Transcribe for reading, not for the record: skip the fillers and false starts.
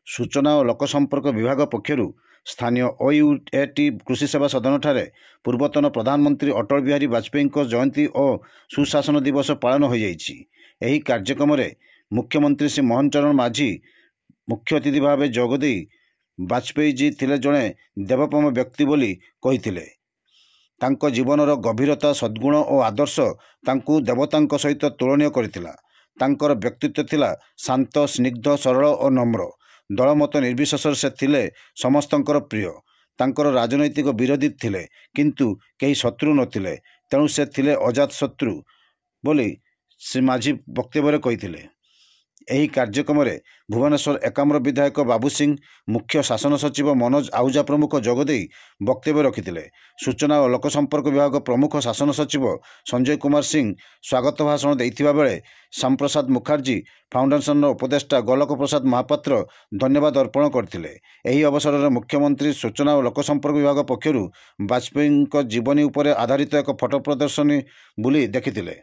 सूचना और लोकसंपर्क विभाग पक्षर स्थानीय ओयूएटी कृषि सेवा सदन पूर्वतन प्रधानमंत्री अटल बिहारी वाजपेयी जयंती और सुशासन दिवस पालन हो जाएगी। कार्यक्रम में मुख्यमंत्री श्री मोहन चरण माझी मुख्य अतिथि भाव जोगदे वाजपेयी जी थिले जड़े देवोपम व्यक्ति बोली कहिथिले। तांको जीवनर गभीरता सद्गुण और आदर्श तांकु देवतांक सहित तुलनीय करथिला। तांकर व्यक्तित्व थिला शांत स्निग्ध सरल और नम्र। दलमत निर्विशेष से थिले समस्तंकर प्रिय। तांकर राजनैतिक विरोधी थिले किंतु कई शत्रु नथिले, तेणु से थिले अजात शत्रु बोली श्री माझी वक्तव्य कहिथिले। एही कार्यक्रम में भुवनेश्वर एकाम्र विधायक बाबू सिंह, मुख्य शासन सचिव मनोज आहूजा प्रमुख जोगदे वक्तव्य रखिथिले। सूचना और लोकसंपर्क विभाग प्रमुख शासन सचिव संजय कुमार सिंह स्वागत भाषण देइथिबा बेले श्यामप्रसाद मुखर्जी फाउंडेशन उपदेष्टा गोलक प्रसाद महापात्र धन्यवाद अर्पण करथिले। एही अवसर में मुख्यमंत्री सूचना और लोकसंपर्क विभाग पक्षर वाजपेयी जीवनी उपर आधारित एक फोटो प्रदर्शनी बुली देखिथिले।